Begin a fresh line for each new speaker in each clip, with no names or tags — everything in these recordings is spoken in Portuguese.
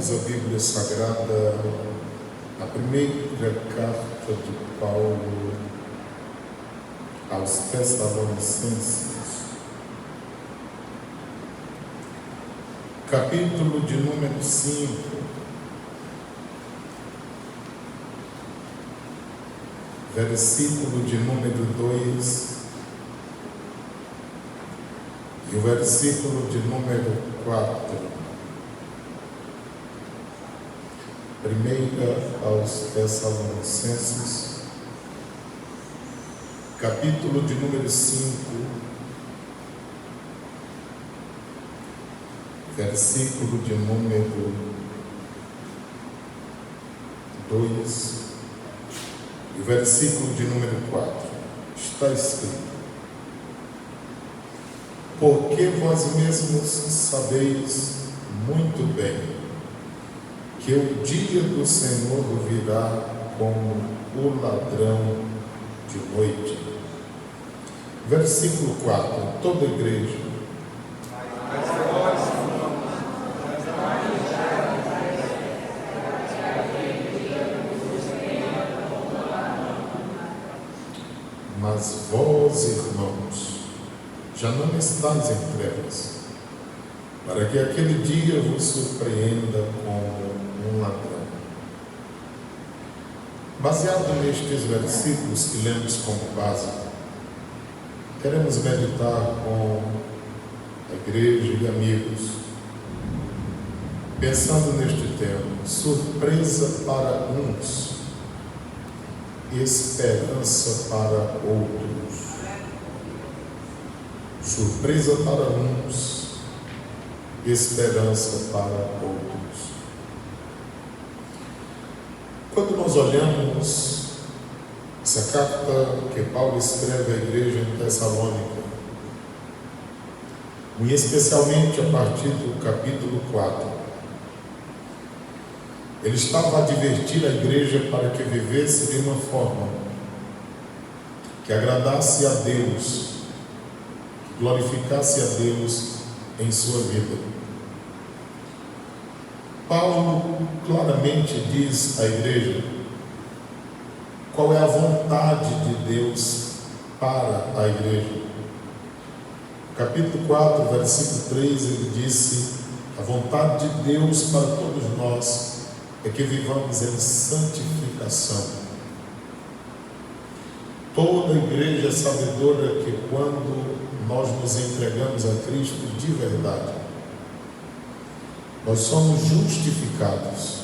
Abrimos a Bíblia Sagrada, a primeira carta de Paulo aos Tessalonicenses, capítulo de número 5, versículo de número 2 e o versículo de número 4. Primeira aos Tessalonicenses, capítulo de número 5, versículo de número 2 e o versículo de número 4. Está escrito: porque vós mesmos sabeis muito bem que o dia do Senhor virá como o ladrão de noite. Versículo 4, toda a igreja. Mas vós, irmãos, já não estáis em trevas, para que aquele dia vos surpreenda como um ladrão. Baseado nestes versículos que lemos como base, queremos meditar com a igreja e amigos, pensando neste tema: surpresa para uns, esperança para outros. Surpresa para uns, esperança para outros. Quando nós olhamos essa carta que Paulo escreve à igreja em Tessalônica, e especialmente a partir do capítulo 4, ele estava a advertir a igreja para que vivesse de uma forma que agradasse a Deus, que glorificasse a Deus em sua vida. Paulo claramente diz à igreja qual é a vontade de Deus para a igreja. Capítulo 4, versículo 3, ele disse: a vontade de Deus para todos nós é que vivamos em santificação. Toda a igreja é sabedora que quando nós nos entregamos a Cristo de verdade, nós somos justificados,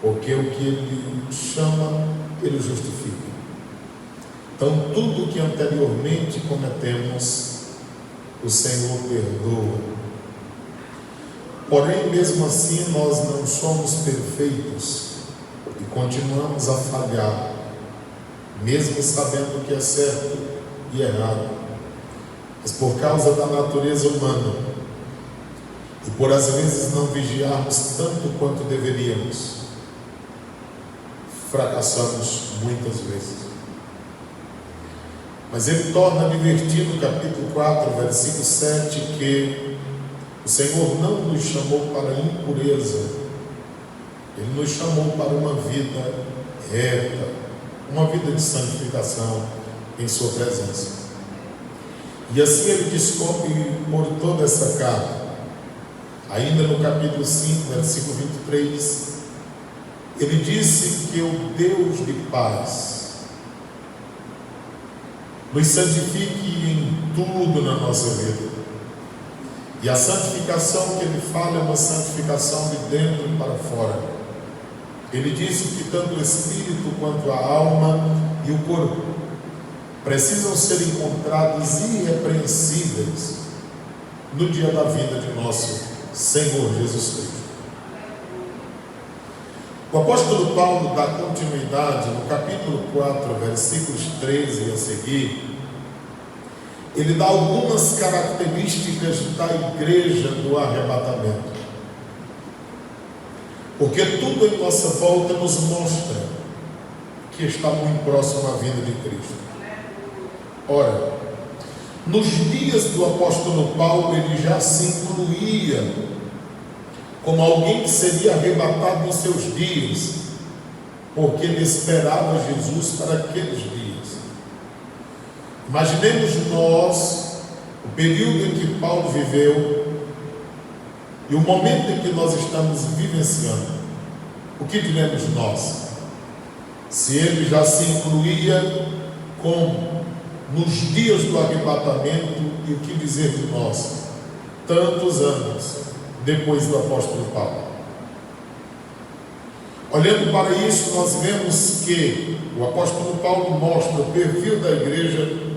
porque o que Ele chama, Ele justifica. Então, tudo que anteriormente cometemos, o Senhor perdoa. Porém, mesmo assim, nós não somos perfeitos e continuamos a falhar, mesmo sabendo o que é certo e errado. Mas por causa da natureza humana, e por às vezes não vigiarmos tanto quanto deveríamos, fracassamos muitas vezes. Mas ele torna a advertir no capítulo 4, versículo 7, que o Senhor não nos chamou para a impureza, Ele nos chamou para uma vida reta, uma vida de santificação em sua presença. E assim ele discorre por toda essa carta. Ainda no capítulo 5, versículo 23, ele disse que o Deus de paz nos santifique em tudo na nossa vida. E a santificação que ele fala é uma santificação de dentro para fora. Ele disse que tanto o espírito quanto a alma e o corpo precisam ser encontrados irrepreensíveis no dia da vinda de nosso Senhor Jesus Cristo. O apóstolo Paulo dá continuidade no capítulo 4, versículos 13 a seguir. Ele dá algumas características da igreja do arrebatamento, porque tudo em nossa volta nos mostra que está muito próximo à vinda de Cristo. Ora, nos dias do apóstolo Paulo, ele já se incluía como alguém que seria arrebatado em seus dias, porque ele esperava Jesus para aqueles dias. Imaginemos nós o período em que Paulo viveu e o momento em que nós estamos vivenciando. O que diremos nós? Se ele já se incluía como nos dias do arrebatamento, e o que dizer de nós, tantos anos depois do apóstolo Paulo? Olhando para isso, nós vemos que o apóstolo Paulo mostra o perfil da igreja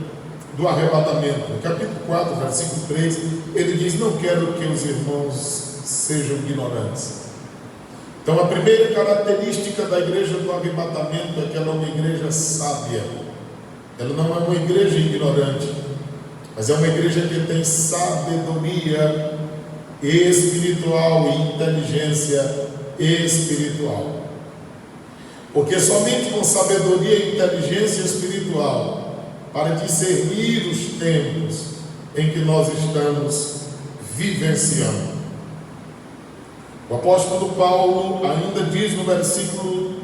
do arrebatamento. No capítulo 4, versículo 3, ele diz: não quero que os irmãos sejam ignorantes. Então, a primeira característica da igreja do arrebatamento é que ela é uma igreja sábia. Ela não é uma igreja ignorante, mas é uma igreja que tem sabedoria espiritual e inteligência espiritual. Porque somente com sabedoria e inteligência espiritual, para discernir os tempos em que nós estamos vivenciando. O apóstolo Paulo ainda diz no versículo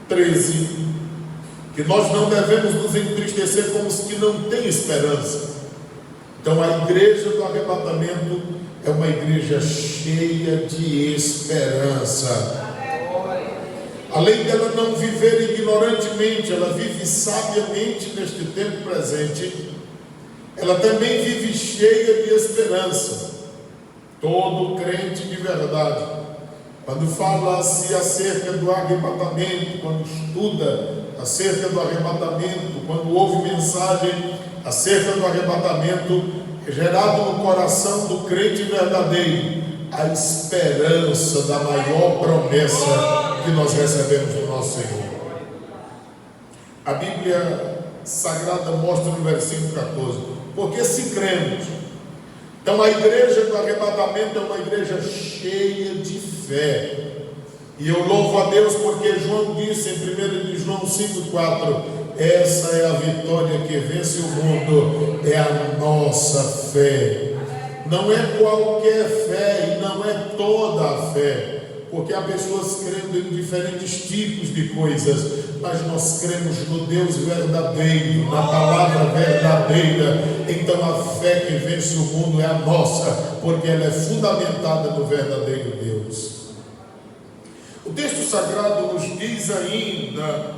13 que nós não devemos nos entristecer como os que não têm esperança. Então a igreja do arrebatamento é uma igreja cheia de esperança. Além dela não viver ignorantemente, ela vive sabiamente neste tempo presente, ela também vive cheia de esperança. Todo crente de verdade, quando fala-se acerca do arrebatamento, quando estuda acerca do arrebatamento, quando ouve mensagem acerca do arrebatamento, é gerado no coração do crente verdadeiro a esperança da maior promessa que nós recebemos do nosso Senhor. A Bíblia Sagrada mostra no versículo 14: porque se cremos. Então a igreja do arrebatamento é uma igreja cheia de fé. E eu louvo a Deus porque João disse em 1 João 5,4: essa é a vitória que vence o mundo, é a nossa fé. Não é qualquer fé e não é toda a fé, porque há pessoas crendo em diferentes tipos de coisas, mas nós cremos no Deus verdadeiro, na palavra verdadeira. Então a fé que vence o mundo é a nossa, porque ela é fundamentada no verdadeiro Deus. O texto sagrado nos diz ainda,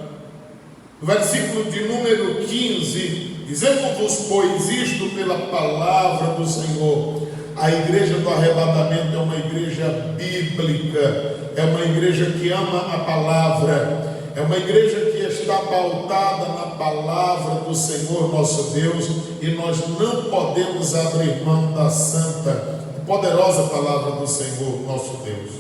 no versículo de número 15, dizemos-vos, pois, isto pela palavra do Senhor. A igreja do arrebatamento é uma igreja bíblica, é uma igreja que ama a palavra, é uma igreja que está pautada na palavra do Senhor nosso Deus, e nós não podemos abrir mão da santa e poderosa palavra do Senhor nosso Deus.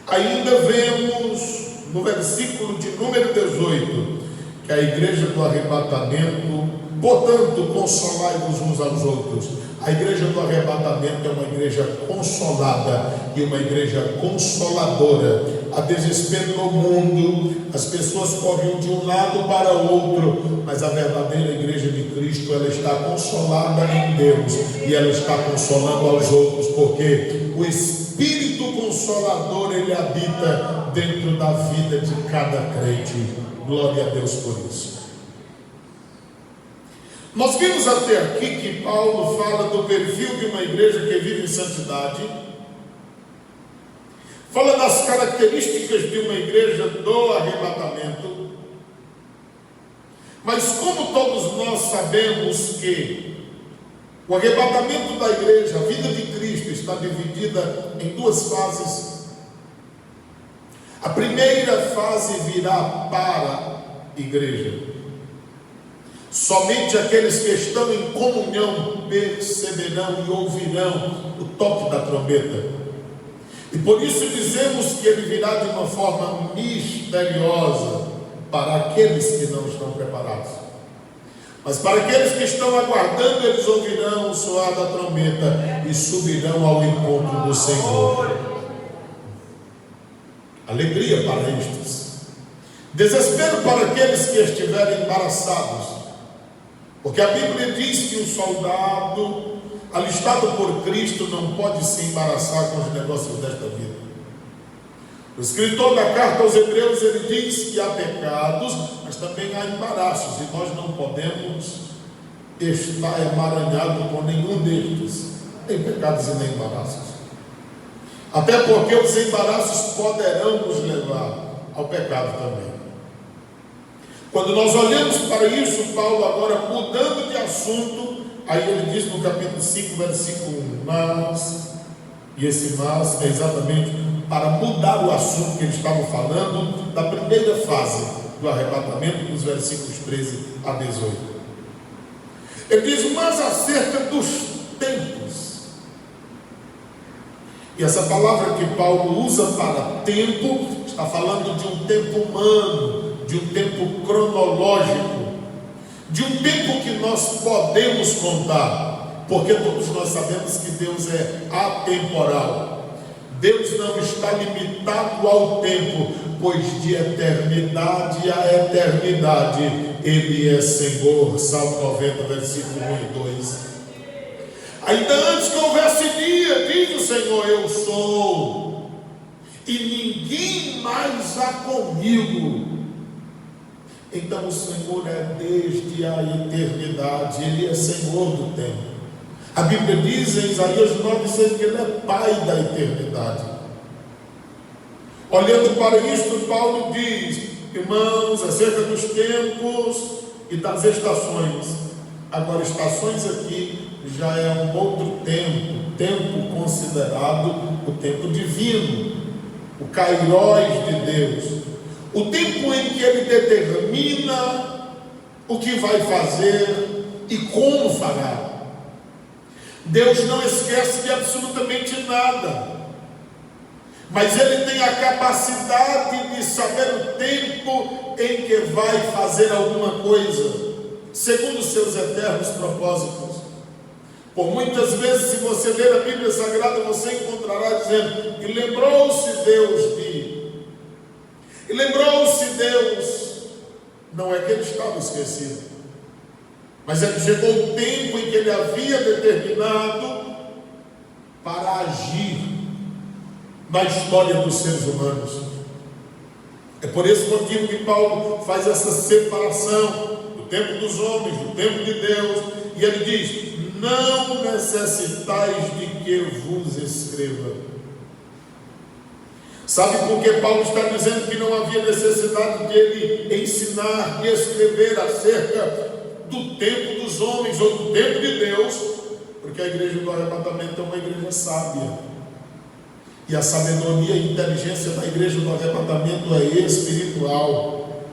Ainda vemos no versículo de número 18, que a igreja do arrebatamento, portanto, consolai-vos uns aos outros. A igreja do arrebatamento é uma igreja consolada e uma igreja consoladora. A desespero no mundo, as pessoas correm de um lado para o outro, mas a verdadeira igreja de Cristo, ela está consolada em Deus e ela está consolando aos outros, porque o Espírito Consolador, ele habita dentro da vida de cada crente. Glória a Deus por isso. Nós vimos até aqui que Paulo fala do perfil de uma igreja que vive em santidade, fala das características de uma igreja do arrebatamento, mas como todos nós sabemos que o arrebatamento da igreja, a vida de Cristo, está dividida em duas fases. A primeira fase virá para a igreja. Somente aqueles que estão em comunhão perceberão e ouvirão o toque da trombeta. E por isso dizemos que ele virá de uma forma misteriosa para aqueles que não estão preparados. Mas para aqueles que estão aguardando, eles ouvirão o soar da trombeta e subirão ao encontro do Senhor. Alegria para estes, desespero para aqueles que estiverem embaraçados, porque a Bíblia diz que o soldado, alistado por Cristo, não pode se embaraçar com os negócios desta vida. O escritor da carta aos Hebreus, ele diz que há pecados, mas também há embaraços, e nós não podemos estar emaranhados com nenhum destes, nem pecados e nem embaraços. Até porque os embaraços poderão nos levar ao pecado também. Quando nós olhamos para isso, Paulo agora mudando de assunto, aí ele diz no capítulo 5, versículo 1, e esse mas é exatamente para mudar o assunto que ele estava falando da primeira fase do arrebatamento, dos versículos 13 a 18. Ele diz, mas acerca dos tempos. E essa palavra que Paulo usa para tempo, está falando de um tempo humano, de um tempo cronológico, de um tempo que nós podemos contar, porque todos nós sabemos que Deus é atemporal. Deus não está limitado ao tempo, pois de eternidade a eternidade Ele é Senhor. Salmo 90, versículo 1 e 2. Ainda antes que houvesse dia, diz o Senhor, eu sou, e ninguém mais há comigo. Então o Senhor é desde a eternidade, Ele é Senhor do tempo. A Bíblia diz em Isaías 9,6 que Ele é Pai da eternidade. Olhando para isto, Paulo diz, irmãos, acerca dos tempos e das estações. Agora, estações aqui já é um outro tempo considerado o tempo divino, o kairós de Deus, o tempo em que Ele determina o que vai fazer e como fará. Deus não esquece de absolutamente nada, mas Ele tem a capacidade de saber o tempo em que vai fazer alguma coisa, segundo os seus eternos propósitos. Por muitas vezes, se você ler a Bíblia Sagrada, você encontrará dizendo, e lembrou-se Deus de, e lembrou-se Deus, não é que Ele estava esquecido, mas é que chegou o tempo em que Ele havia determinado para agir na história dos seres humanos. É por esse motivo que Paulo faz essa separação do tempo dos homens, do tempo de Deus, e ele diz, não necessitais de que vos escreva. Sabe por que Paulo está dizendo que não havia necessidade de ele ensinar e escrever acerca do tempo dos homens ou do tempo de Deus? Porque a igreja do arrebatamento é uma igreja sábia, e a sabedoria e inteligência da igreja do arrebatamento é espiritual.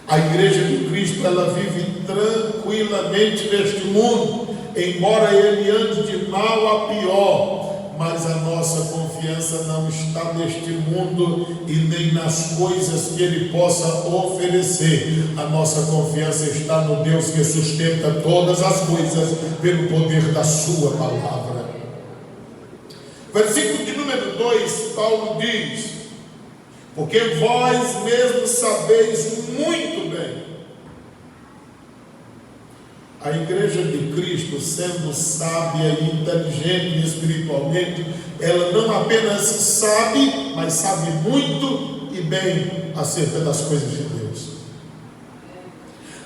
A igreja de Cristo, ela vive tranquilamente neste mundo, embora ele ande de mal a pior, mas a nossa confiança não está neste mundo e nem nas coisas que Ele possa oferecer. A nossa confiança está no Deus que sustenta todas as coisas pelo poder da sua palavra. Versículo de número 2, Paulo diz, porque vós mesmos sabeis muito bem. A igreja de Cristo, sendo sábia e inteligente espiritualmente, ela não apenas sabe, mas sabe muito e bem acerca das coisas de Deus.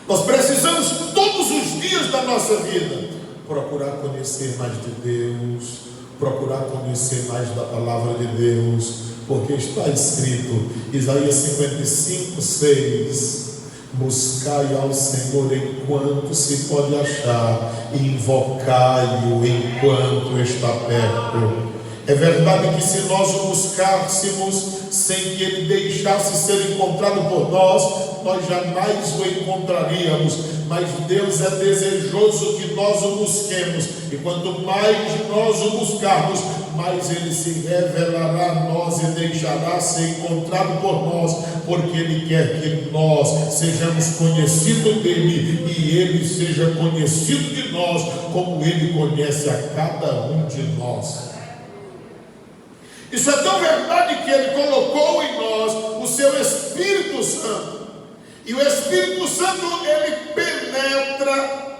Nós precisamos todos os dias da nossa vida procurar conhecer mais de Deus, procurar conhecer mais da palavra de Deus, porque está escrito, Isaías 55, 6, buscai ao Senhor enquanto se pode achar, e invocai-o enquanto está perto. É verdade que se nós o buscássemos sem que Ele deixasse ser encontrado por nós, nós jamais o encontraríamos, mas Deus é desejoso que nós o busquemos, e quanto mais nós o buscarmos, mais Ele se revelará a nós e deixará ser encontrado por nós, porque Ele quer que nós sejamos conhecidos dEle e Ele seja conhecido de nós, como Ele conhece a cada um de nós. Isso é tão verdade que Ele colocou em nós o seu Espírito Santo, e o Espírito Santo, ele penetra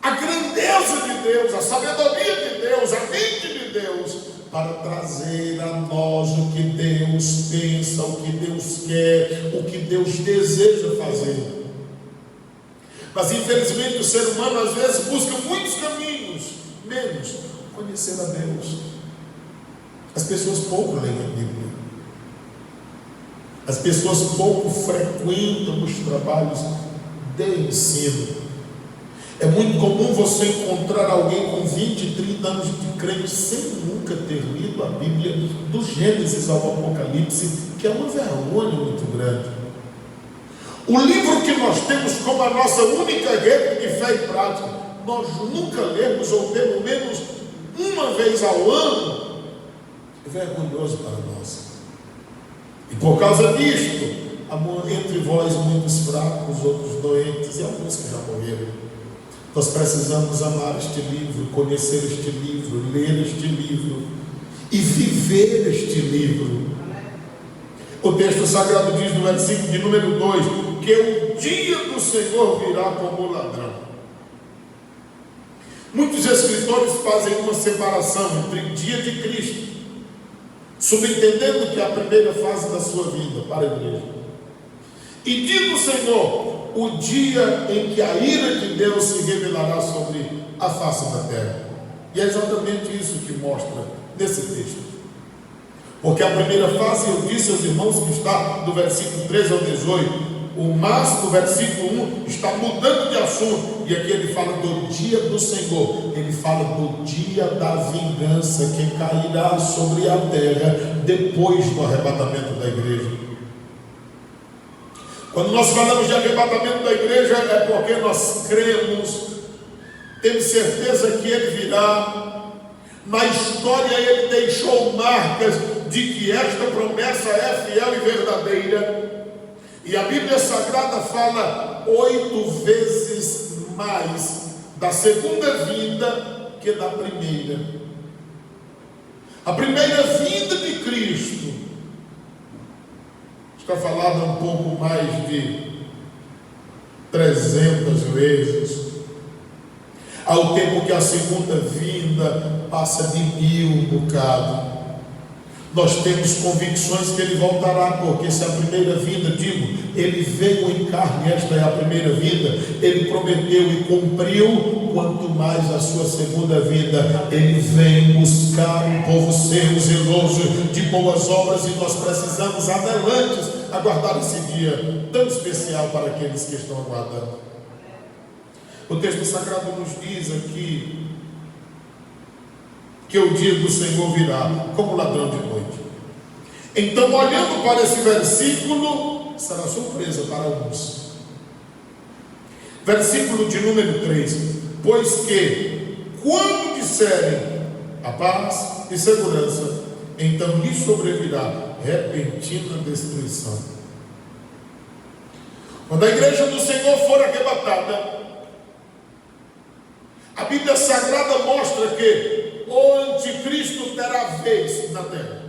a grandeza grandeza de Deus, a sabedoria de Deus, a mente de Deus, para trazer a nós o que Deus pensa, o que Deus quer, o que Deus deseja fazer. Mas infelizmente o ser humano às vezes busca muitos caminhos, menos conhecer a Deus. As pessoas pouco leem a Bíblia. As pessoas pouco frequentam os trabalhos de ensino. É muito comum você encontrar alguém com 20, 30 anos de crente sem nunca ter lido a Bíblia do Gênesis ao Apocalipse, que é uma vergonha muito grande. O livro que nós temos como a nossa única rede de fé e prática, nós nunca lemos, ou pelo menos uma vez ao ano, é vergonhoso para nós. E por causa disto, entre vós muitos fracos, outros doentes e alguns que já morreram. Nós precisamos amar este livro, conhecer este livro, ler este livro e viver este livro. O texto sagrado diz no versículo de número 2, que o dia do Senhor virá como ladrão. Muitos escritores fazem uma separação entre o dia de Cristo, subentendendo que é a primeira fase da sua vida para a igreja, e dia do Senhor, o dia em que a ira de Deus se revelará sobre a face da terra. E é exatamente isso que mostra nesse texto. Porque a primeira fase, eu disse aos irmãos que está do versículo 13 ao 18, o mas do versículo 1 está mudando de assunto, e aqui ele fala do dia do Senhor, ele fala do dia da vingança que cairá sobre a terra depois do arrebatamento da igreja. Quando nós falamos de arrebatamento da igreja, é porque nós cremos, temos certeza que ele virá. Na história ele deixou marcas de que esta promessa é fiel e verdadeira. E a Bíblia Sagrada fala 8 vezes mais da segunda vinda que da primeira. A primeira vinda de Cristo está falada um pouco mais de 300 vezes, ao tempo que a segunda vinda passa de 1000 bocado. Nós temos convicções que ele voltará, porque se a primeira vinda, ele veio em carne, esta é a primeira vinda, ele prometeu e cumpriu, quanto mais a sua segunda vinda, ele vem buscar um povo seu, zeloso de boas obras, e nós precisamos, adelantes, aguardar esse dia tão especial para aqueles que estão aguardando. O texto sagrado nos diz aqui que o dia do Senhor virá como ladrão de noite. Então, olhando para esse versículo, será surpresa para uns. Versículo de número 3: pois que, quando disserem a paz e segurança, então lhe sobrevirá repentina destruição. Quando a igreja do Senhor for arrebatada, a Bíblia Sagrada mostra que o anticristo terá vez na terra.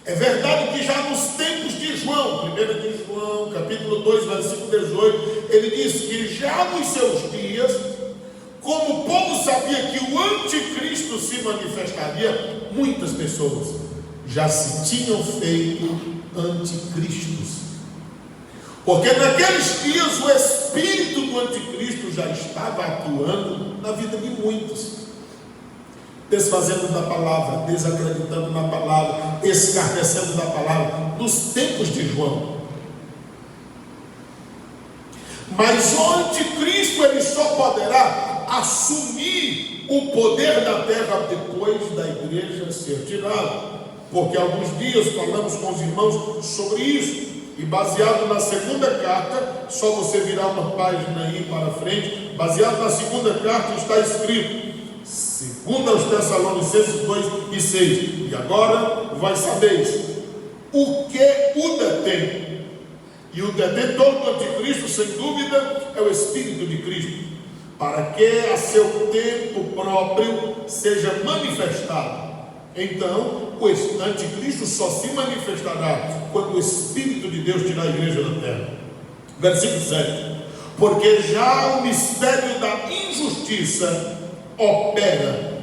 É verdade que já nos tempos de João, 1 de João, capítulo 2, versículo 18, ele diz que já nos seus dias, como o povo sabia que o anticristo se manifestaria, muitas pessoas já se tinham feito anticristos. Porque naqueles dias o espírito do anticristo já estava atuando na vida de muitos, desfazendo da palavra, desacreditando na palavra, escarnecendo da palavra, nos tempos de João. Mas o anticristo ele só poderá assumir o poder da terra depois da igreja ser tirada. Porque há alguns dias falamos com os irmãos sobre isso. E baseado na segunda carta, só você virar uma página aí para frente, baseado na segunda carta está escrito, segundo aos Tessalonicenses 2 e 6, e agora vai saber o que o detém. E o detentor do anticristo, sem dúvida, é o Espírito de Cristo, para que a seu tempo próprio seja manifestado. Então, o anticristo só se manifestará quando o Espírito de Deus tirar a igreja da terra. Versículo 7: porque já o mistério da injustiça opera.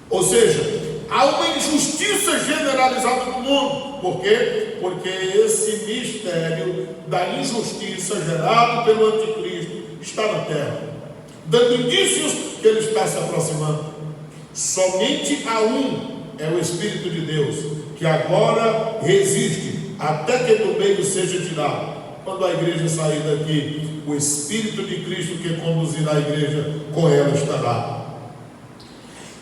Ou seja, há uma injustiça generalizada no mundo. Por quê? Porque esse mistério da injustiça gerado pelo anticristo está na terra, dando indícios que ele está se aproximando. Somente há um, é o Espírito de Deus, que agora resiste até que do meio seja tirado. Quando a igreja sair daqui, o Espírito de Cristo que conduzirá a igreja, com ela estará.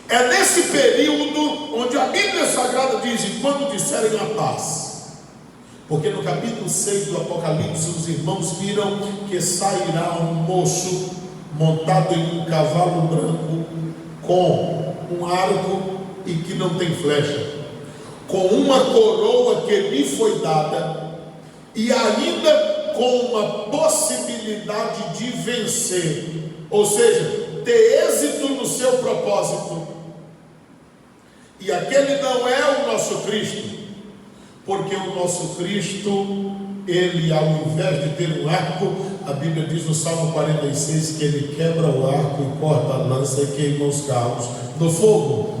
É nesse período onde a Bíblia Sagrada diz: e quando disserem a paz. Porque no capítulo 6 do Apocalipse, os irmãos viram que sairá um moço montado em um cavalo branco, com um arco e que não tem flecha, com uma coroa que lhe foi dada, e ainda com uma possibilidade de vencer, ou seja, ter êxito no seu propósito. E aquele não é o nosso Cristo, porque o nosso Cristo, ele, ao invés de ter um arco, a Bíblia diz no Salmo 46 que ele quebra o arco e corta a lança e queima os carros no fogo.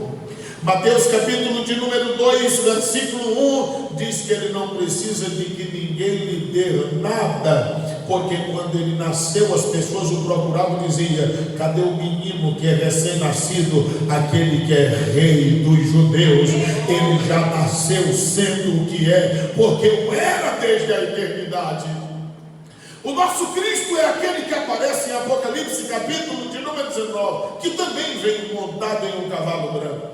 Mateus capítulo de número 2, versículo 1, diz que ele não precisa de que ninguém lhe dê nada, porque quando ele nasceu, as pessoas o procuravam e diziam: cadê o menino que é recém-nascido, aquele que é rei dos judeus? Ele já nasceu sendo o que é, porque o era desde a eternidade. O nosso Cristo é aquele que aparece em Apocalipse capítulo de número 19, que também vem montado em um cavalo branco.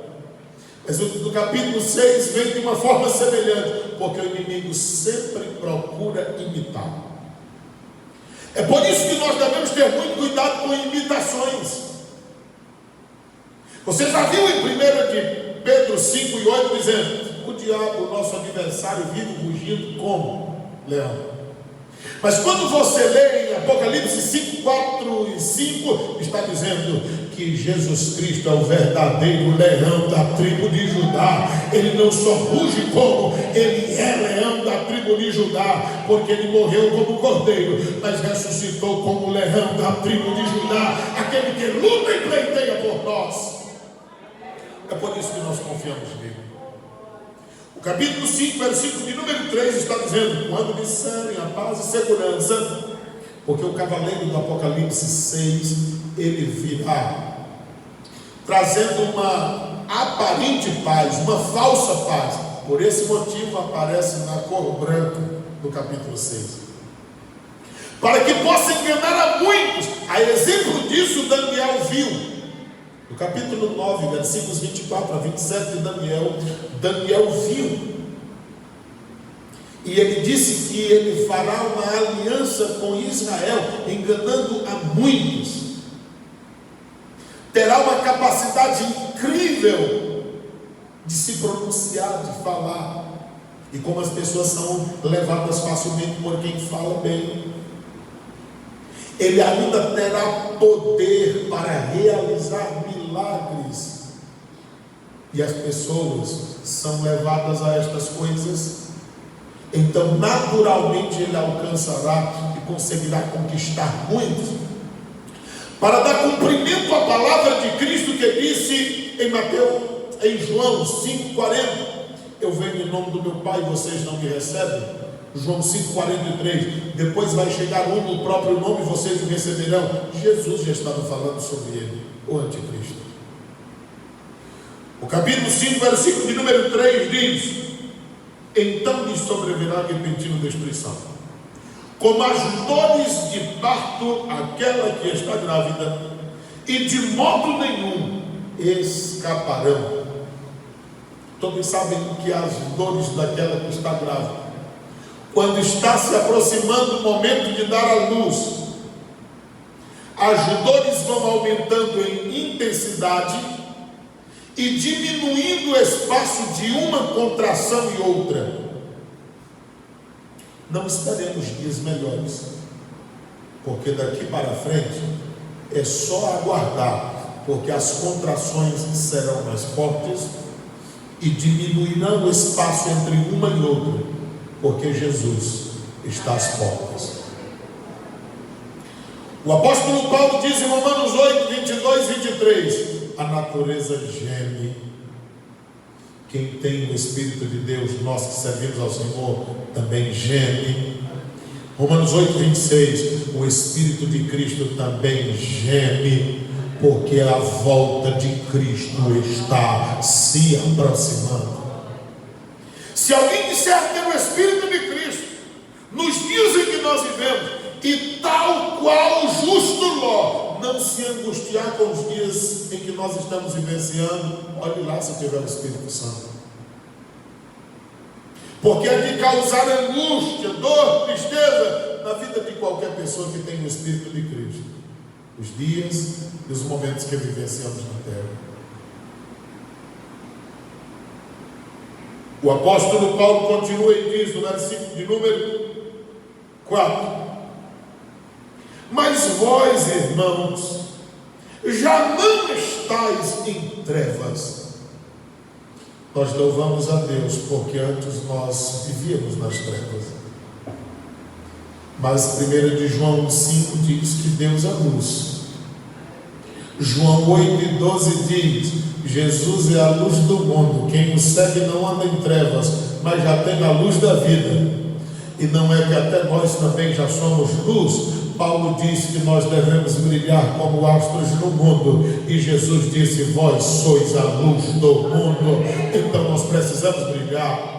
Mas no capítulo 6 vem de uma forma semelhante, porque o inimigo sempre procura imitar. É por isso que nós devemos ter muito cuidado com imitações. Você já viu em 1 de Pedro 5 e 8 dizendo: o diabo, nosso adversário, vive rugindo como leão. Mas quando você lê em Apocalipse 5, 4 e 5, está dizendo que Jesus Cristo é o verdadeiro leão da tribo de Judá. Ele não só ruge como, ele é leão da tribo de Judá, porque ele morreu como cordeiro, mas ressuscitou como leão da tribo de Judá, aquele que luta e pleiteia por nós. É por isso que nós confiamos nele. O capítulo 5, versículo de número 3 está dizendo: quando disserem a paz e segurança, porque o cavaleiro do Apocalipse 6, ele virá trazendo uma aparente paz, uma falsa paz. Por esse motivo aparece na cor branca do capítulo 6, para que possa enganar a muitos. A exemplo disso, Daniel viu no capítulo 9, versículos 24 a 27 de Daniel viu, e ele disse que ele fará uma aliança com Israel, enganando a muitos. Terá uma capacidade incrível de se pronunciar, de falar, e como as pessoas são levadas facilmente por quem fala bem, ele ainda terá poder para realizar milagres, e as pessoas são levadas a estas coisas. Então naturalmente ele alcançará e conseguirá conquistar muitos, para dar cumprimento à palavra de Cristo, que disse em João 5,40: eu venho em nome do meu Pai e vocês não me recebem. João 5,43: depois vai chegar um no próprio nome e vocês o receberão. Jesus já estava falando sobre ele, o anticristo. O capítulo 5, versículo de número 3 diz: então lhe sobrevirá repentina destruição, como as dores de parto aquela que está grávida, e de modo nenhum escaparão. Todos sabem que as dores daquela que está grávida, quando está se aproximando o momento de dar à luz, as dores vão aumentando em intensidade e diminuindo o espaço de uma contração e outra. Não esperemos dias melhores, porque daqui para frente é só aguardar, porque as contrações serão mais fortes e diminuirão o espaço entre uma e outra, porque Jesus está às portas. O apóstolo Paulo diz em Romanos 8, 22 e 23, a natureza geme. Quem tem o Espírito de Deus, nós que servimos ao Senhor, também geme. Romanos 8, 26, o Espírito de Cristo também geme, porque a volta de Cristo está se aproximando. Se alguém disser ter o Espírito de Cristo, nos dias em que nós vivemos, e tal qual o justo Ló, não se angustiar com os dias em que nós estamos vivenciando, olhe lá se tiver o Espírito Santo. Porque é de causar angústia, dor, tristeza na vida de qualquer pessoa que tem o Espírito de Cristo, os dias e os momentos que vivenciamos na terra. O apóstolo Paulo continua e diz no versículo de número 4: mas vós, irmãos, já não estáis em trevas. Nós louvamos a Deus, porque antes nós vivíamos nas trevas. Mas 1 de João 5 diz que Deus é luz. João 8 e 12 diz: Jesus é a luz do mundo. Quem o segue não anda em trevas, mas já tem a luz da vida. E não é que até nós também já somos luz? Paulo disse que nós devemos brilhar como astros no mundo, e Jesus disse: vós sois a luz do mundo. Então nós precisamos brilhar.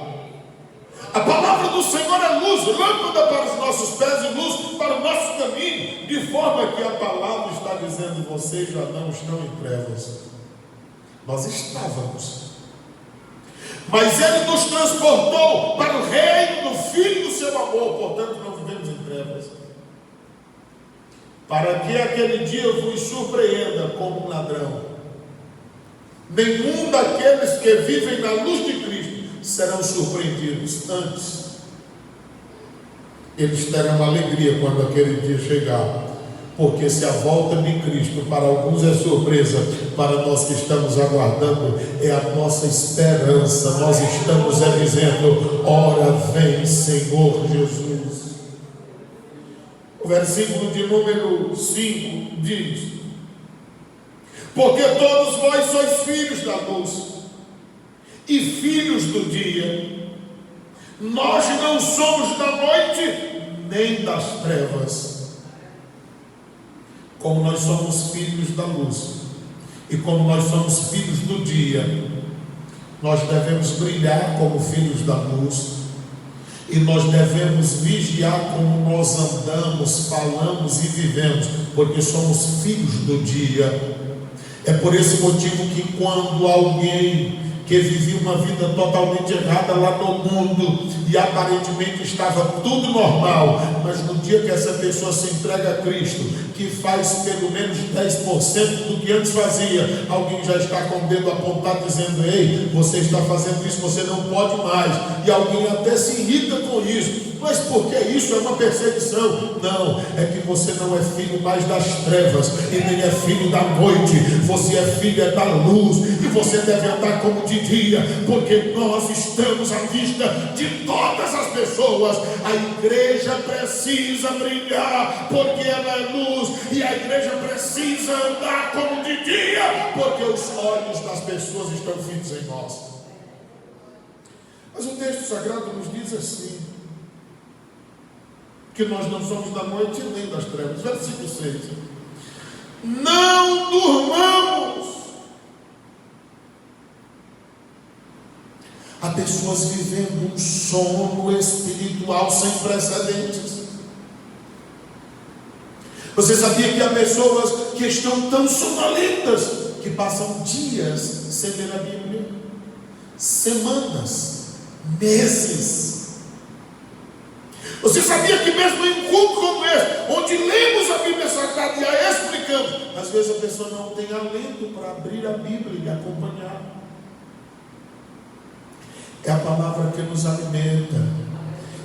A palavra do Senhor é luz, lâmpada para os nossos pés e luz para o nosso caminho, de forma que a palavra está dizendo: vocês já não estão em trevas. Nós estávamos, mas Ele nos transportou para o reino do Filho do seu amor, portanto não vivemos em trevas. Para que aquele dia vos surpreenda como um ladrão. Nenhum daqueles que vivem na luz de Cristo serão surpreendidos. Antes, eles terão alegria quando aquele dia chegar. Porque se a volta de Cristo para alguns é surpresa, para nós que estamos aguardando é a nossa esperança. Nós estamos dizendo: ora vem, Senhor Jesus. O versículo de número 5 diz: porque todos vós sois filhos da luz e filhos do dia. Nós não somos da noite nem das trevas. Como nós somos filhos da luz e como nós somos filhos do dia, nós devemos brilhar como filhos da luz. E nós devemos vigiar como nós andamos, falamos e vivemos, porque somos filhos do dia. É por esse motivo que quando alguém que vivia uma vida totalmente errada lá no mundo, e aparentemente estava tudo normal, mas no dia que essa pessoa se entrega a Cristo, que faz pelo menos 10% do que antes fazia, alguém já está com o dedo apontado dizendo: ei, você está fazendo isso, você não pode mais. E alguém até se irrita com isso. Mas por que isso? É uma perseguição? Não, é que você não é filho mais das trevas e nem é filho da noite. Você é filho da luz, e você deve andar como de dia, porque nós estamos à vista de todas as pessoas. A igreja precisa brilhar, porque ela é luz, e a igreja precisa andar como de dia, porque os olhos das pessoas estão fitos em nós. Mas o texto sagrado nos diz assim, que nós não somos da noite nem das trevas. Versículo 6: não durmamos. Há pessoas vivendo um sono espiritual sem precedentes. Você sabia que há pessoas que estão tão sonolentas que passam dias sem ler a Bíblia, semanas, meses? Você sabia que mesmo em um culto como esse, onde lemos a Bíblia Sagrada e a explicamos, às vezes a pessoa não tem alento para abrir a Bíblia e acompanhar? É a palavra que nos alimenta,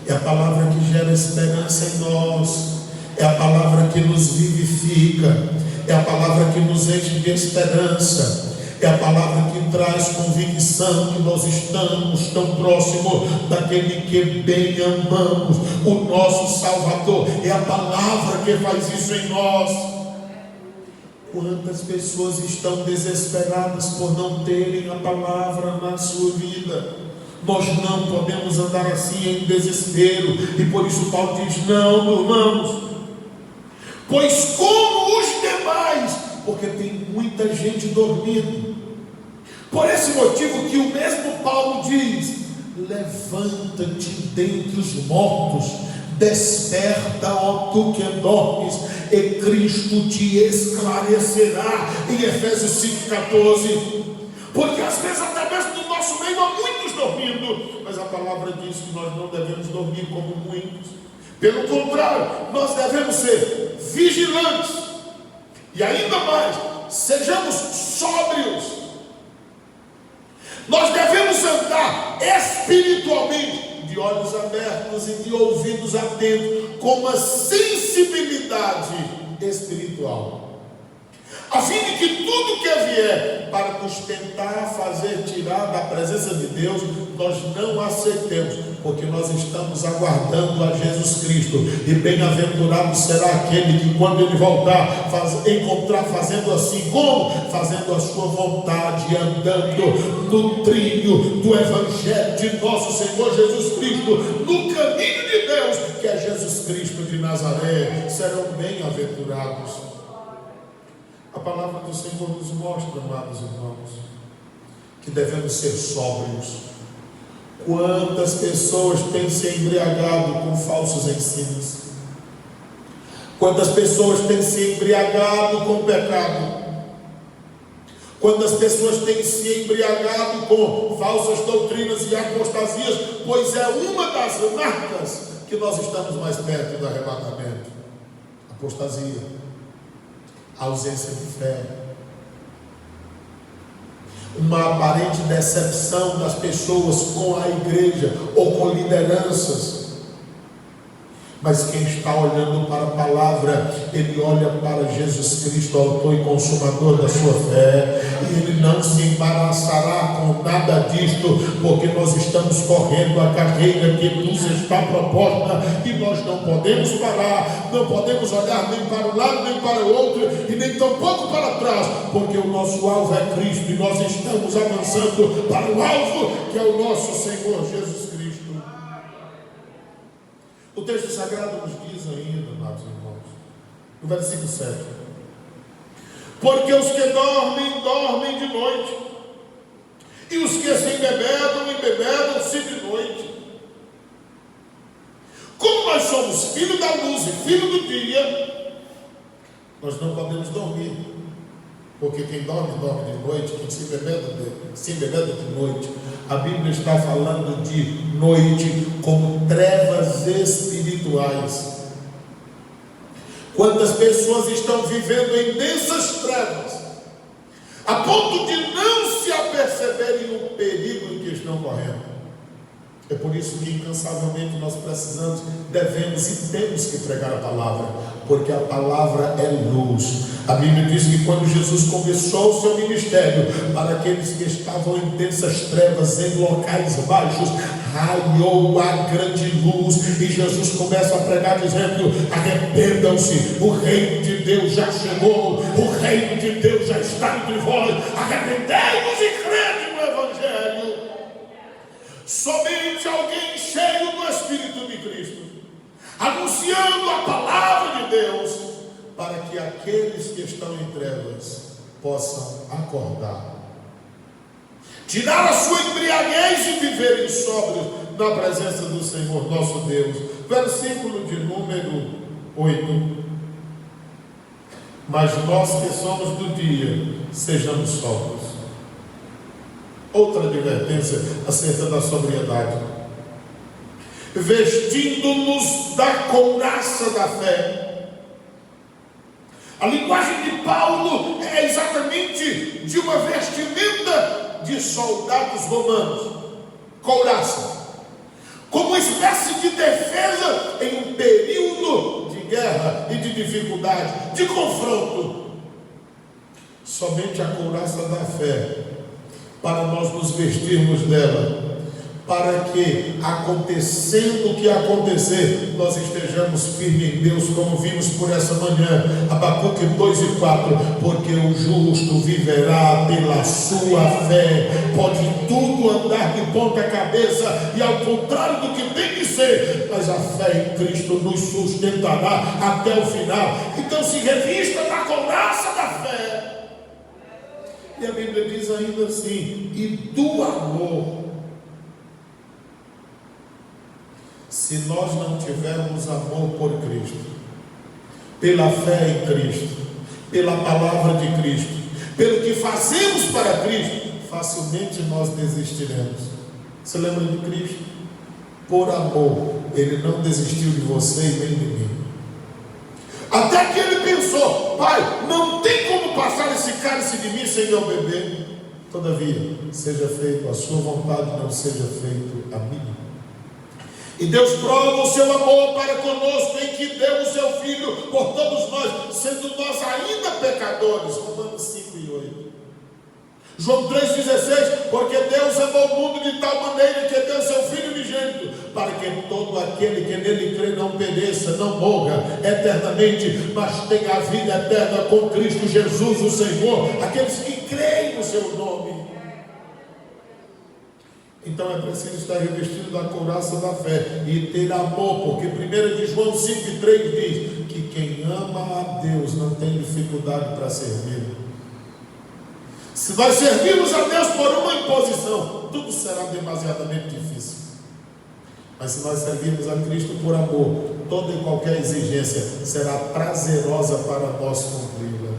é a palavra que gera esperança em nós, é a palavra que nos vivifica, é a palavra que nos enche de esperança, é a palavra que traz convicção que nós estamos tão próximos daquele que bem amamos, o nosso Salvador. É a palavra que faz isso em nós. Quantas pessoas estão desesperadas por não terem a palavra na sua vida? Nós não podemos andar assim em desespero, e por isso Paulo diz: não durmamos, pois como os demais, porque tem muita gente dormindo. Por esse motivo que o mesmo Paulo diz: levanta-te dentre os mortos, desperta, ó tu que dormes, e Cristo te esclarecerá. Em Efésios 5,14. Porque às vezes até mesmo no nosso meio há muitos dormindo, mas a palavra diz que nós não devemos dormir como muitos. Pelo contrário, nós devemos ser vigilantes, e ainda mais, sejamos sóbrios. Nós devemos andar espiritualmente, de olhos abertos e de ouvidos atentos, com uma sensibilidade espiritual, a fim de que tudo que vier para nos tentar fazer tirar da presença de Deus, nós não aceitemos, porque nós estamos aguardando a Jesus Cristo. E bem-aventurado será aquele que, quando ele voltar, encontrar fazendo assim, como? Fazendo a sua vontade, andando no trilho do Evangelho de nosso Senhor Jesus Cristo, no caminho de Deus, que é Jesus Cristo de Nazaré. Serão bem-aventurados. A palavra do Senhor nos mostra, amados irmãos, que devemos ser sóbrios. Quantas pessoas têm se embriagado com falsos ensinos? Quantas pessoas têm se embriagado com o pecado? Quantas pessoas têm se embriagado com falsas doutrinas e apostasias? Pois é uma das marcas que nós estamos mais perto do arrebatamento. Apostasia, ausência de fé, uma aparente decepção das pessoas com a igreja ou com lideranças. Mas quem está olhando para a palavra, ele olha para Jesus Cristo, autor e consumador da sua fé, e ele não se embaraçará com nada disto, porque nós estamos correndo a carreira que nos está proposta, e nós não podemos parar, não podemos olhar nem para um lado nem para o outro, e nem tampouco para trás, porque o nosso alvo é Cristo, e nós estamos avançando para o alvo, que é o nosso Senhor Jesus Cristo. O texto sagrado nos diz ainda, amados irmãos, no versículo 7: porque os que dormem, dormem de noite, e os que se embebedam, embebedam-se de noite. Como nós somos filhos da luz e filhos do dia, nós não podemos dormir, porque quem dorme, dorme de noite, quem se embebeda de noite. A Bíblia está falando de noite como trevas espirituais. Quantas pessoas estão vivendo em densas trevas, a ponto de não se aperceberem o perigo que estão correndo. É por isso que incansavelmente nós precisamos, devemos e temos que pregar a palavra, porque a palavra é luz. A Bíblia diz que quando Jesus começou o seu ministério, para aqueles que estavam em densas trevas, em locais baixos, raiou a grande luz, e Jesus começa a pregar dizendo: arrependam-se, o reino de Deus já chegou, o reino de Deus já está entre vós, arrependei-vos e crede no Evangelho. Somente alguém cheio do Espírito de Cristo, anunciando a palavra de Deus, para que aqueles que estão em trevas possam acordar, tirar a sua embriaguez e viverem sóbrios na presença do Senhor nosso Deus. Versículo de número 8: mas nós que somos do dia, sejamos sóbrios. Outra advertência acerca da sobriedade: vestindo-nos da couraça da fé. A linguagem de Paulo é exatamente de uma vestimenta de soldados romanos, couraça, como uma espécie de defesa em um período de guerra e de dificuldade, de confronto. Somente a couraça da fé para nós nos vestirmos dela, para que, acontecendo o que acontecer, nós estejamos firmes em Deus, como vimos por essa manhã, Abacuque 2:4, porque o justo viverá pela sua fé. Pode tudo andar de ponta cabeça e ao contrário do que tem que ser, mas a fé em Cristo nos sustentará até o final. Então se revista da couraça da fé. E a Bíblia diz ainda assim, e do amor. Se nós não tivermos amor por Cristo, pela fé em Cristo, pela palavra de Cristo, pelo que fazemos para Cristo, facilmente nós desistiremos. Você lembra de Cristo? Por amor, Ele não desistiu de você e nem de mim. Até que Ele pensou, Pai, não tem como passar esse cálice de mim sem eu beber. Todavia, seja feito a sua vontade, não seja feito a minha. E Deus prova o seu amor para conosco em que deu o seu Filho por todos nós, sendo nós ainda pecadores. Romanos 5:8. João 3,16, porque Deus amou o mundo de tal maneira que deu seu Filho unigênito, para que todo aquele que nele crê não pereça, não morra eternamente, mas tenha a vida eterna com Cristo Jesus, o Senhor, aqueles que creem no seu nome. Então é preciso estar revestido da couraça da fé e ter amor, porque 1 de João 5:3 diz que quem ama a Deus não tem dificuldade para servir. Se nós servirmos a Deus por uma imposição, tudo será demasiadamente difícil. Mas se nós servirmos a Cristo por amor, toda e qualquer exigência será prazerosa para nós cumpri-la.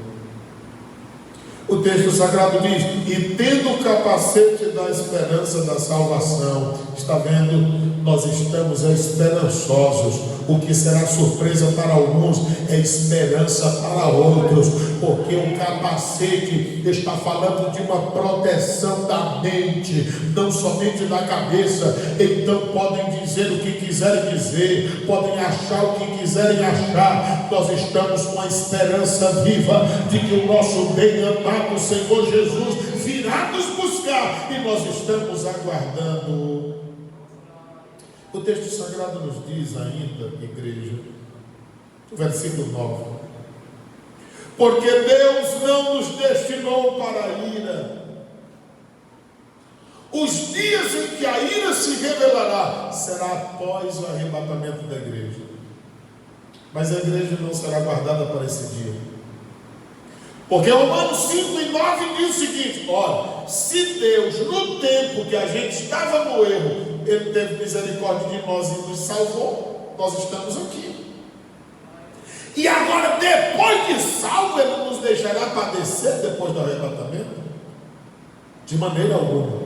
O texto sagrado diz, e tendo o capacete da esperança da salvação. Está vendo? Nós estamos esperançosos. O que será surpresa para alguns é esperança para outros, porque o capacete está falando de uma proteção da mente, não somente da cabeça. Então podem dizer o que quiserem dizer, podem achar o que quiserem achar. Nós estamos com a esperança viva de que o nosso bem-amado Senhor Jesus virá nos buscar, e nós estamos aguardando. O texto sagrado nos diz ainda, igreja, versículo 9, porque Deus não nos destinou para a ira. Os dias em que a ira se revelará será após o arrebatamento da igreja, mas a igreja não será guardada para esse dia, porque Romanos 5:9 diz o seguinte: olha, se Deus no tempo que a gente estava no erro, Ele teve misericórdia de nós e nos salvou, nós estamos aqui. E agora, depois de salvo, Ele nos deixará padecer depois do arrebatamento? De maneira alguma.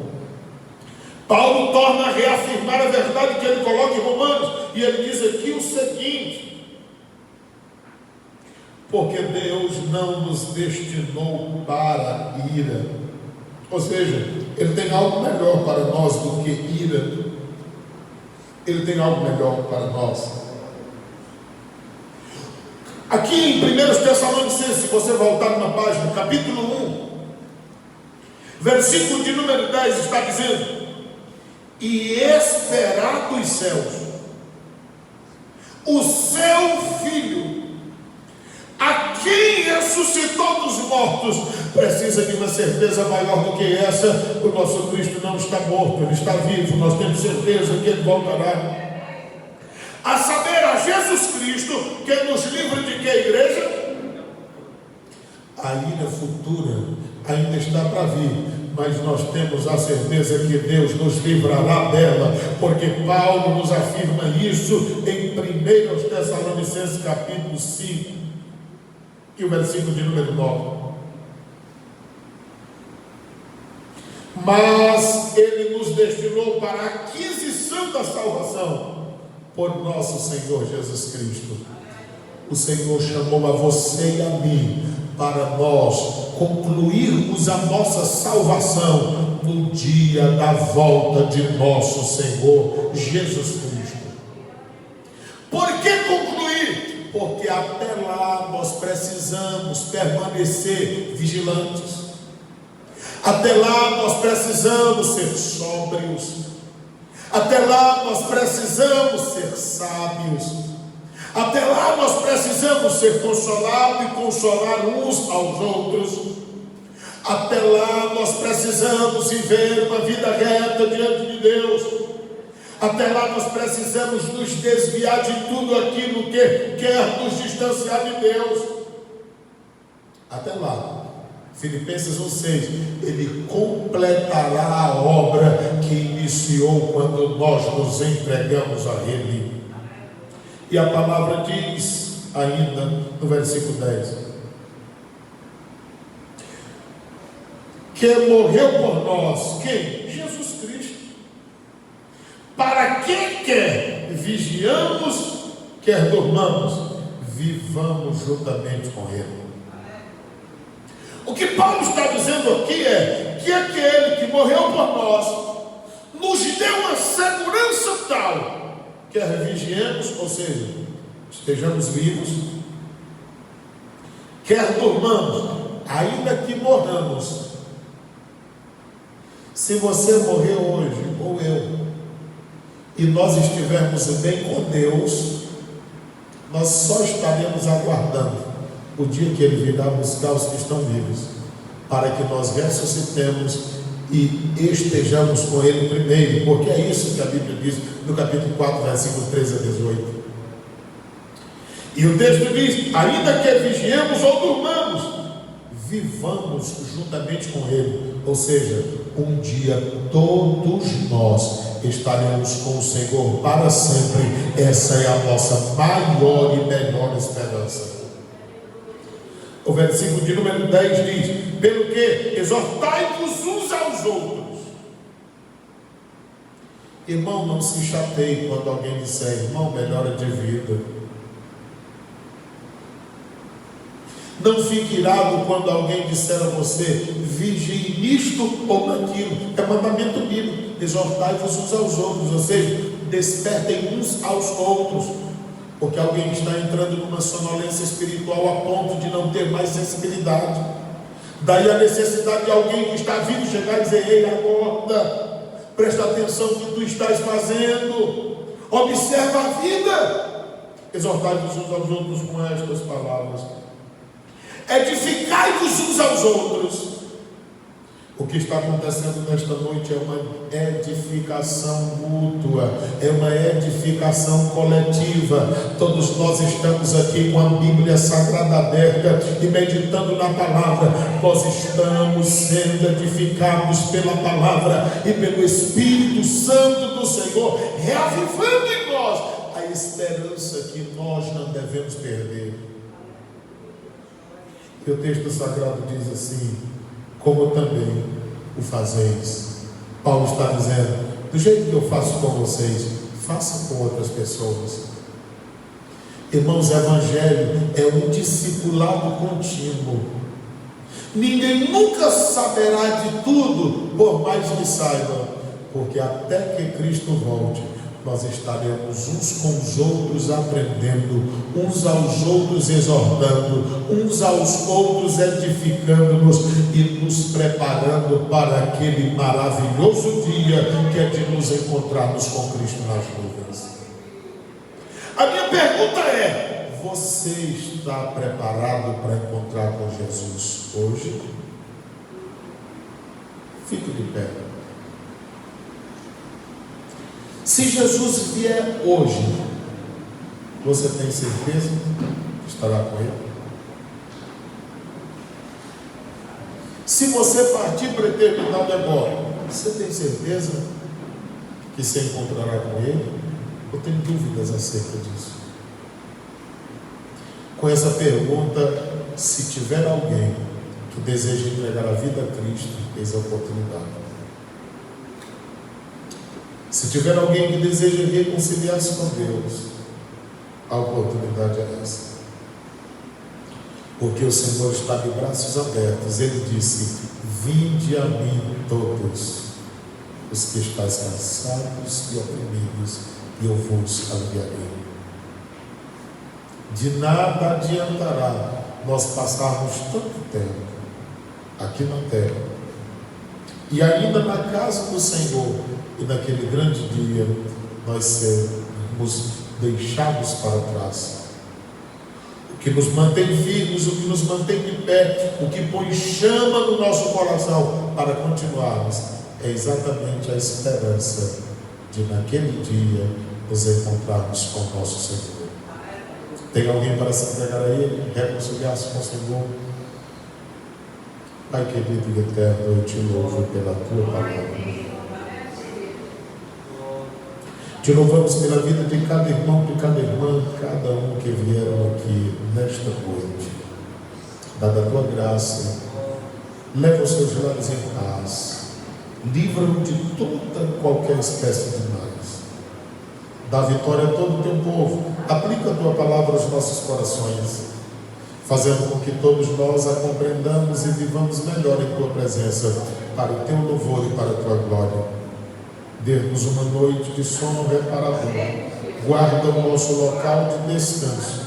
Paulo torna a reafirmar a verdade que ele coloca em Romanos, e ele diz aqui o seguinte: porque Deus não nos destinou para a ira. Ou seja, Ele tem algo melhor para nós do que ira. Ele tem algo melhor para nós. Aqui em 1 Tessalonicenses, se você voltar na página, capítulo 1, versículo de número 10, está dizendo: e esperar dos céus o seu Filho, a quem ressuscitou dos mortos. Precisa de uma certeza maior do que essa. O nosso Cristo não está morto, Ele está vivo. Nós temos certeza que Ele voltará. A saber, a Jesus Cristo, que nos livra de que, igreja? A ira futura ainda está para vir, mas nós temos a certeza que Deus nos livrará dela, porque Paulo nos afirma isso em 1 Tessalonicenses capítulo 5 e o versículo de número 9. Mas Ele nos destinou para a aquisição da salvação por nosso Senhor Jesus Cristo. O Senhor chamou a você e a mim para nós concluirmos a nossa salvação no dia da volta de nosso Senhor Jesus Cristo. Por que concluir? Porque até lá nós precisamos permanecer vigilantes. Até lá nós precisamos ser sóbrios. Até lá nós precisamos ser sábios. Até lá nós precisamos ser consolados e consolar uns aos outros. Até lá nós precisamos viver uma vida reta diante de Deus. Até lá nós precisamos nos desviar de tudo aquilo que quer nos distanciar de Deus. Até lá, Filipenses 1,6, Ele completará a obra que iniciou quando nós nos entregamos a Ele. E a palavra diz ainda no versículo 10, que morreu por nós, quem? Jesus Cristo. Para que quer vigiamos, quer dormamos, vivamos juntamente com Ele. O que Paulo está dizendo aqui é que aquele que morreu por nós nos deu uma segurança tal, quer vigiemos, ou seja, estejamos vivos, quer dormamos, ainda que morramos. Se você morreu hoje, ou eu, e nós estivermos bem com Deus, nós só estaremos aguardando o dia que Ele virá buscar os que estão vivos, para que nós ressuscitemos e estejamos com Ele primeiro, porque é isso que a Bíblia diz no capítulo 4, versículo 13 a 18. E o texto diz: ainda que vigiemos ou durmamos, vivamos juntamente com Ele. Ou seja, um dia todos nós estaremos com o Senhor para sempre. Essa é a nossa maior e melhor esperança. O versículo de número 10 diz: pelo que exortai-vos uns aos outros. Irmão, não se chateie quando alguém disser: irmão, melhora de vida. Não fique irado quando alguém disser a você: vigie nisto ou naquilo. É mandamento bíblico: exortai-vos uns aos outros, ou seja, despertem uns aos outros. Porque alguém está entrando numa sonolência espiritual a ponto de não ter mais sensibilidade. Daí a necessidade de alguém que está vivo chegar e dizer: ei, acorda, presta atenção no que tu estás fazendo, observa a vida. Exortai-vos uns aos outros com estas palavras: edificai-vos uns aos outros. O que está acontecendo nesta noite é uma edificação mútua, é uma edificação coletiva. Todos nós estamos aqui com a Bíblia Sagrada aberta e meditando na palavra. Nós estamos sendo edificados pela palavra e pelo Espírito Santo do Senhor, reavivando em nós a esperança que nós não devemos perder. E o texto sagrado diz assim: como também o fazeis. Paulo está dizendo: do jeito que eu faço com vocês, faça com outras pessoas. Irmãos, evangelho é um discipulado contínuo. Ninguém nunca saberá de tudo, por mais que saiba, porque até que Cristo volte, nós estaremos uns com os outros aprendendo, uns aos outros exortando, uns aos outros edificando-nos e nos preparando para aquele maravilhoso dia que é de nos encontrarmos com Cristo nas nuvens. A minha pergunta é: você está preparado para encontrar com Jesus hoje? Fique de pé. Se Jesus vier hoje, você tem certeza que estará com Ele? Se você partir para a eternidade agora, você tem certeza que se encontrará com Ele? Eu tenho dúvidas acerca disso. Com essa pergunta, se tiver alguém que deseja entregar a vida a Cristo, eis a oportunidade. Se tiver alguém que deseja reconciliar-se com Deus, a oportunidade é essa. Porque o Senhor está de braços abertos. Ele disse: vinde a mim todos os que estáis cansados e oprimidos, e eu vos aliviarei. De nada adiantará nós passarmos tanto tempo aqui na terra e ainda na casa do Senhor, e naquele grande dia, nós sermos deixados para trás. O que nos mantém firmes, o que nos mantém de pé, o que põe chama no nosso coração para continuarmos, é exatamente a esperança de naquele dia nos encontrarmos com o nosso Senhor. Tem alguém para se entregar a Ele, reconciliar-se com o Senhor? Pai querido e eterno, eu te louvo pela tua palavra. Te louvamos pela vida de cada irmão, de cada irmã, cada um que vieram aqui nesta noite. Dada a tua graça, leva os seus lares em paz, livra-o de toda qualquer espécie de males. Dá vitória a todo o teu povo, aplica a tua palavra aos nossos corações, fazendo com que todos nós a compreendamos e vivamos melhor em tua presença, para o teu louvor e para a tua glória. Dê-nos uma noite de sono reparador, guarda o nosso local de descanso,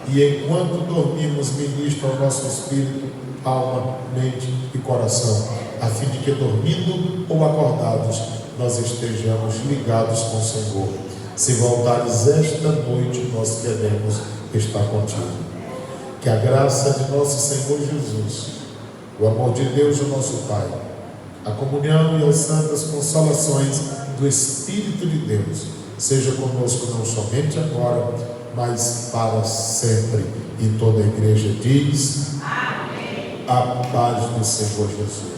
e enquanto dormimos, ministra ao nosso espírito, alma, mente e coração, a fim de que, dormindo ou acordados, nós estejamos ligados com o Senhor. Se voltares esta noite, nós queremos estar contigo. Que a graça de nosso Senhor Jesus, o amor de Deus, o nosso Pai, a comunhão e as santas consolações do Espírito de Deus seja conosco não somente agora, mas para sempre. E toda a igreja diz: amém. A paz do Senhor Jesus.